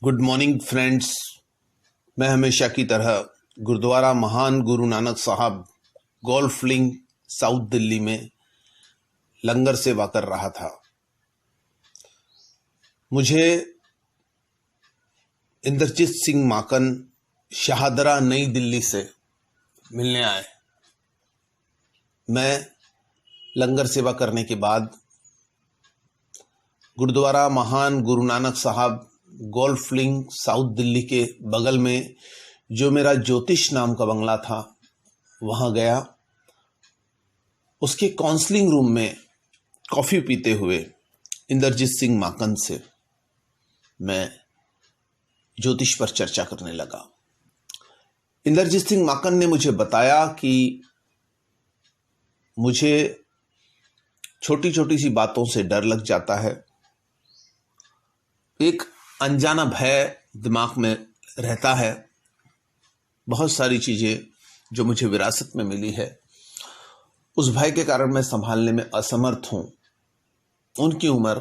Good morning friends. मैं हमेशा की तरह गुरुद्वारा महान गुरु नानक साहब गोल्फ लिंक साउथ दिल्ली में लंगर सेवा कर रहा था। मुझे इंद्रजीत सिंह माकन शाहदरा नई दिल्ली से मिलने आए। मैं लंगर सेवा करने के बाद गुरुद्वारा महान गुरु नानक साहब गोल्फ लिंक साउथ दिल्ली के बगल में जो मेरा ज्योतिष नाम का बंगला था वहां गया। उसके काउंसलिंग रूम में कॉफी पीते हुए इंद्रजीत सिंह माकन से मैं ज्योतिष पर चर्चा करने लगा। इंद्रजीत सिंह माकन ने मुझे बताया कि मुझे छोटी छोटी सी बातों से डर लग जाता है। एक अनजाना भय दिमाग में रहता है। बहुत सारी चीजें जो मुझे विरासत में मिली है उस भय के कारण मैं संभालने में असमर्थ हूं। उनकी उम्र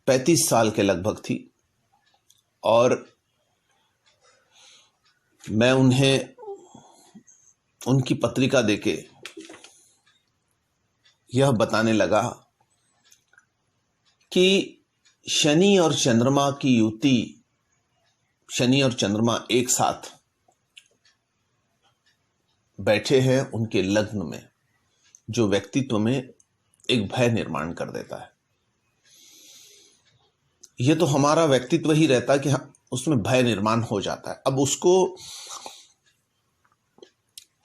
35 साल के लगभग थी और मैं उन्हें उनकी पत्रिका देके यह बताने लगा कि शनि और चंद्रमा की युति, शनि और चंद्रमा एक साथ बैठे हैं उनके लग्न में, जो व्यक्तित्व में एक भय निर्माण कर देता है। यह तो हमारा व्यक्तित्व ही रहता है कि उसमें भय निर्माण हो जाता है। अब उसको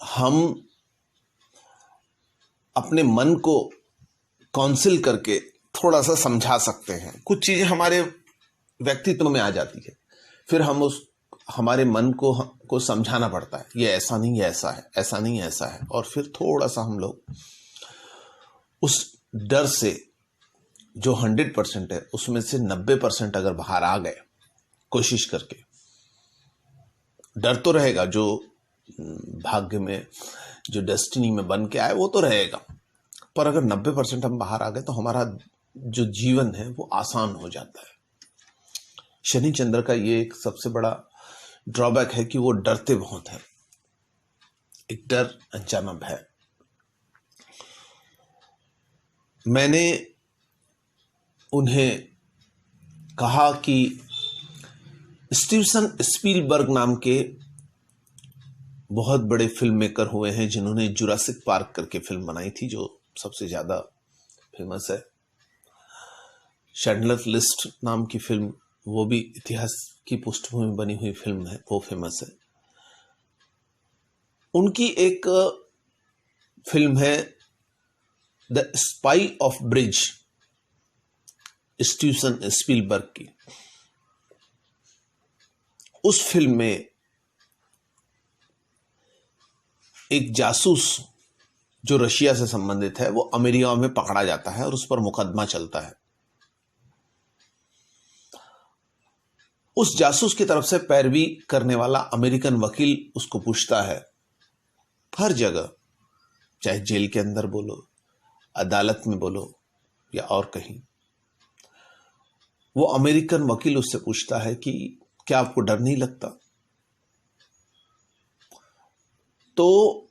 हम अपने मन को काउंसिल करके थोड़ा सा समझा सकते हैं। कुछ चीजें हमारे व्यक्तित्व में आ जाती है, फिर हम हमारे मन को समझाना पड़ता है, ये ऐसा नहीं, ये ऐसा है, ऐसा नहीं, ऐसा है। और फिर थोड़ा सा हम लोग उस डर से जो 100% है उसमें से 90% अगर बाहर आ गए कोशिश करके, डर तो रहेगा, जो भाग्य में जो डेस्टिनी में बन के आए वो तो रहेगा, पर अगर 90% हम बाहर आ गए तो हमारा जो जीवन है वो आसान हो जाता है। शनि चंद्र का ये एक सबसे बड़ा ड्रॉबैक है कि वो डरते बहुत हैं। एक डर, अनजाना भय। मैंने उन्हें कहा कि स्टीवन स्पीलबर्ग नाम के बहुत बड़े फिल्म मेकर हुए हैं जिन्होंने जुरासिक पार्क करके फिल्म बनाई थी, जो सबसे ज्यादा फेमस है। शैंडलर लिस्ट नाम की फिल्म, वो भी इतिहास की पृष्ठभूमि बनी हुई फिल्म है, वो फेमस है। उनकी एक फिल्म है the spy of bridge, Steven Spielberg की। उस फिल्म में एक जासूस जो रशिया से संबंधित है वो अमेरिका में पकड़ा जाता है और उस पर मुकदमा चलता है। उस जासूस की तरफ से पैरवी करने वाला अमेरिकन वकील उसको पूछता है हर जगह, चाहे जेल के अंदर बोलो, अदालत में बोलो या और कहीं। वो अमेरिकन वकील उससे पूछता है कि क्या आपको डर नहीं लगता? तो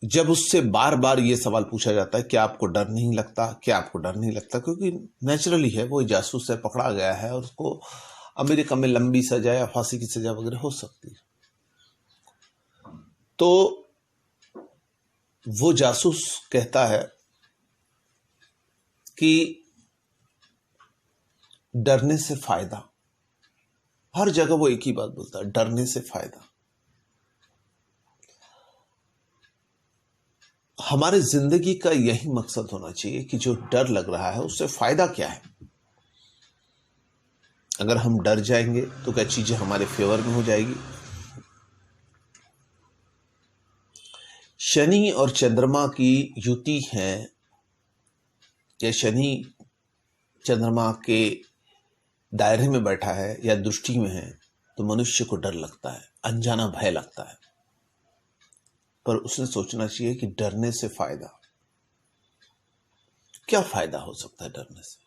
जब उससे बार बार ये सवाल पूछा जाता है क्या आपको डर नहीं लगता, क्या आपको डर नहीं लगता, क्योंकि नेचुरली है वो जासूस से पकड़ा गया है और उसको अमेरिका में लंबी सजा या फांसी की सजा वगैरह हो सकती है। तो वो जासूस कहता है कि डरने से फायदा। हर जगह वो एक ही बात बोलता है, डरने से फायदा। हमारे जिंदगी का यही मकसद होना चाहिए कि जो डर लग रहा है उससे फायदा क्या है। अगर हम डर जाएंगे तो क्या चीजें हमारे फेवर में हो जाएगी। शनि और चंद्रमा की युति है या शनि चंद्रमा के दायरे में बैठा है या दृष्टि में है तो मनुष्य को डर लगता है, अनजाना भय लगता है। पर उसने सोचना चाहिए कि डरने से फायदा क्या, फायदा हो सकता है डरने से।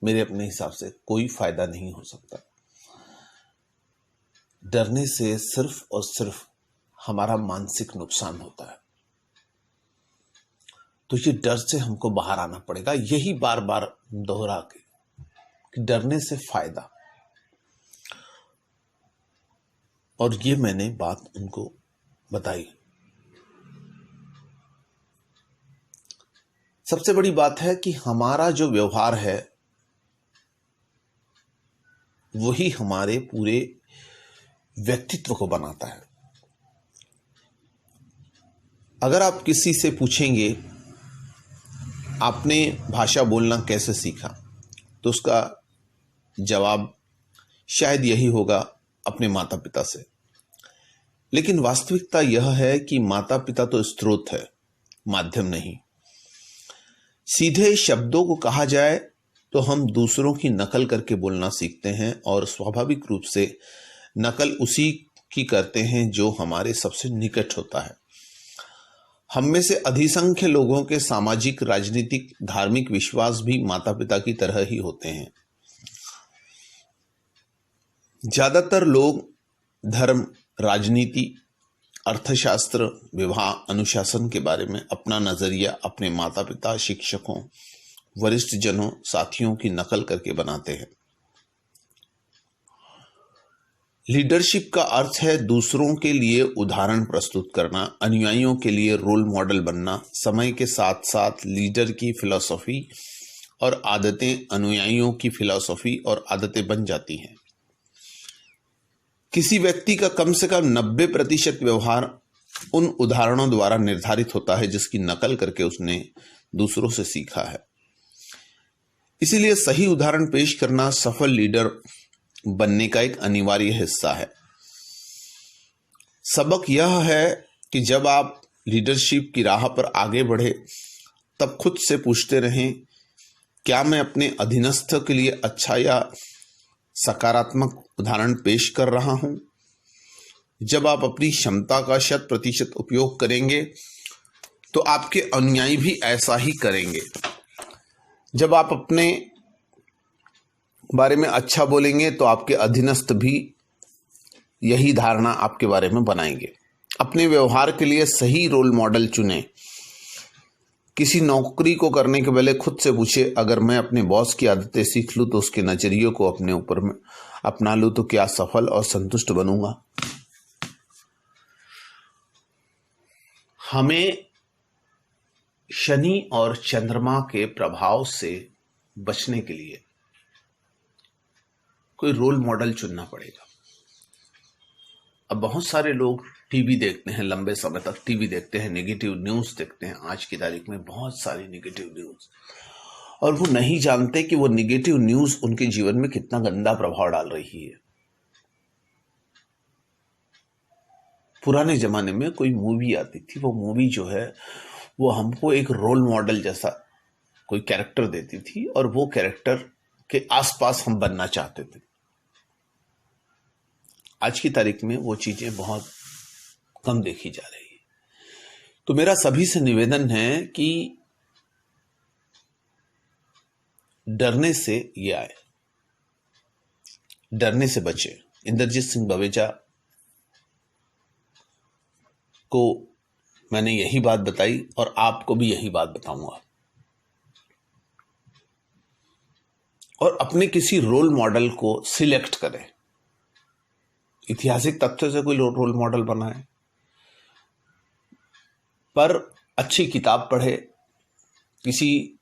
मेरे अपने हिसाब से कोई फायदा नहीं हो सकता। डरने से सिर्फ और सिर्फ हमारा मानसिक नुकसान होता है। तो ये डर से हमको बाहर आना पड़ेगा, यही बार बार दोहरा के कि डरने से फायदा। और ये मैंने बात उनको बताई। सबसे बड़ी बात है कि हमारा जो व्यवहार है वही हमारे पूरे व्यक्तित्व को बनाता है। अगर आप किसी से पूछेंगे आपने भाषा बोलना कैसे सीखा, तो उसका जवाब शायद यही होगा, अपने माता पिता से। लेकिन वास्तविकता यह है कि माता पिता तो स्रोत है, माध्यम नहीं। सीधे शब्दों को कहा जाए तो हम दूसरों की नकल करके बोलना सीखते हैं और स्वाभाविक रूप से नकल उसी की करते हैं जो हमारे सबसे निकट होता है। हम में से अधिसंख्य लोगों के सामाजिक, राजनीतिक, धार्मिक विश्वास भी माता पिता की तरह ही होते हैं। ज्यादातर लोग धर्म, राजनीति, अर्थशास्त्र, विवाह, अनुशासन के बारे में अपना नजरिया अपने माता पिता, शिक्षकों, वरिष्ठ जनों, साथियों की नकल करके बनाते हैं। लीडरशिप का अर्थ है दूसरों के लिए उदाहरण प्रस्तुत करना, अनुयायियों के लिए रोल मॉडल बनना। समय के साथ साथ लीडर की फिलॉसफी और आदतें अनुयायियों की फिलॉसफी और आदतें बन जाती हैं। किसी व्यक्ति का कम से कम 90% व्यवहार उन उदाहरणों द्वारा निर्धारित होता है जिसकी नकल करके उसने दूसरों से सीखा है। इसीलिए सही उदाहरण पेश करना सफल लीडर बनने का एक अनिवार्य हिस्सा है। सबक यह है कि जब आप लीडरशिप की राह पर आगे बढ़े तब खुद से पूछते रहें, क्या मैं अपने अधीनस्थ के लिए अच्छा या सकारात्मक उदाहरण पेश कर रहा हूं? जब आप अपनी क्षमता का 100% उपयोग करेंगे तो आपके अनुयायी भी ऐसा ही करेंगे। जब आप अपने बारे में अच्छा बोलेंगे तो आपके अधीनस्थ भी यही धारणा आपके बारे में बनाएंगे। अपने व्यवहार के लिए सही रोल मॉडल चुनें। किसी नौकरी को करने के पहले खुद से पूछे, अगर मैं अपने बॉस की आदतें सीख लूं तो उसके नजरिए को अपने ऊपर में अपना लूं तो क्या सफल और संतुष्ट बनूंगा? हमें शनि और चंद्रमा के प्रभाव से बचने के लिए कोई रोल मॉडल चुनना पड़ेगा। अब बहुत सारे लोग टीवी देखते हैं, लंबे समय तक टीवी देखते हैं, नेगेटिव न्यूज देखते हैं। आज की तारीख में बहुत सारी नेगेटिव न्यूज, और वो नहीं जानते कि वो नेगेटिव न्यूज उनके जीवन में कितना गंदा प्रभाव डाल रही है। पुराने जमाने में कोई मूवी आती थी, वो मूवी जो है वो हमको एक रोल मॉडल जैसा कोई कैरेक्टर देती थी और वो कैरेक्टर के आसपास हम बनना चाहते थे। आज की तारीख में वो चीजें बहुत कम देखी जा रही है। तो मेरा सभी से निवेदन है कि डरने से ये आए, डरने से बचे। इंद्रजीत सिंह बवेजा को मैंने यही बात बताई और आपको भी यही बात बताऊंगा। और अपने किसी रोल मॉडल को सिलेक्ट करें। ऐतिहासिक तथ्य से कोई रोल मॉडल बनाए, पर अच्छी किताब पढ़े, किसी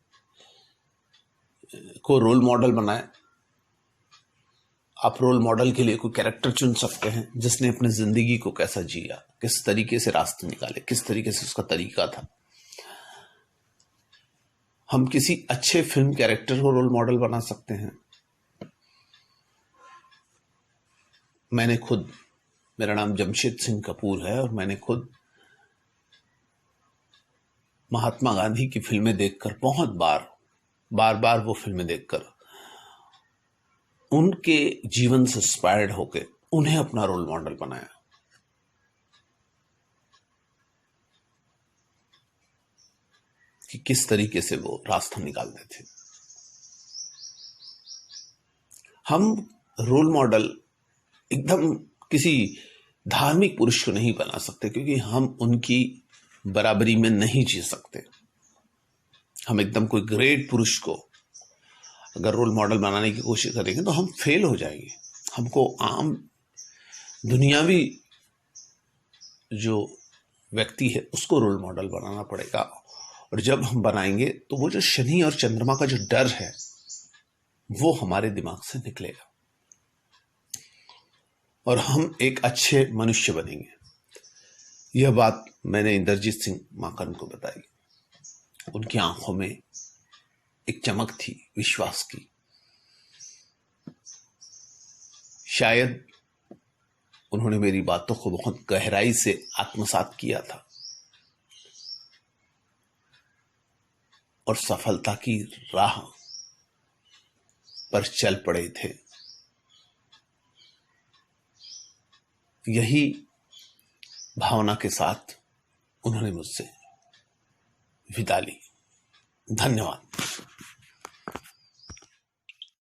को रोल मॉडल बनाए। आप रोल मॉडल के लिए कोई कैरेक्टर चुन सकते हैं जिसने अपनी जिंदगी को कैसा जिया, किस तरीके से रास्ते निकाले, किस तरीके से उसका तरीका था। हम किसी अच्छे फिल्म कैरेक्टर को रोल मॉडल बना सकते हैं। मैंने खुद, मेरा नाम जमशेद सिंह कपूर है और मैंने खुद महात्मा गांधी की फिल्में देखकर बहुत बार वो फिल्में देखकर उनके जीवन से इंस्पायर्ड होकर उन्हें अपना रोल मॉडल बनाया। कि किस तरीके से वो रास्ता निकालते थे। हम रोल मॉडल एकदम किसी धार्मिक पुरुष को नहीं बना सकते, क्योंकि हम उनकी बराबरी में नहीं जी सकते। हम एकदम कोई ग्रेट पुरुष को अगर रोल मॉडल बनाने की कोशिश करेंगे तो हम फेल हो जाएंगे। हमको आम दुनियावी जो व्यक्ति है उसको रोल मॉडल बनाना पड़ेगा। और जब हम बनाएंगे तो वो जो शनि और चंद्रमा का जो डर है वो हमारे दिमाग से निकलेगा और हम एक अच्छे मनुष्य बनेंगे। यह बात मैंने इंद्रजीत सिंह माकन को बताई। उनकी आंखों में एक चमक थी विश्वास की। शायद उन्होंने मेरी बातों को बहुत गहराई से आत्मसात किया था और सफलता की राह पर चल पड़े थे। यही भावना के साथ उन्होंने मुझसे विदा ली। धन्यवाद।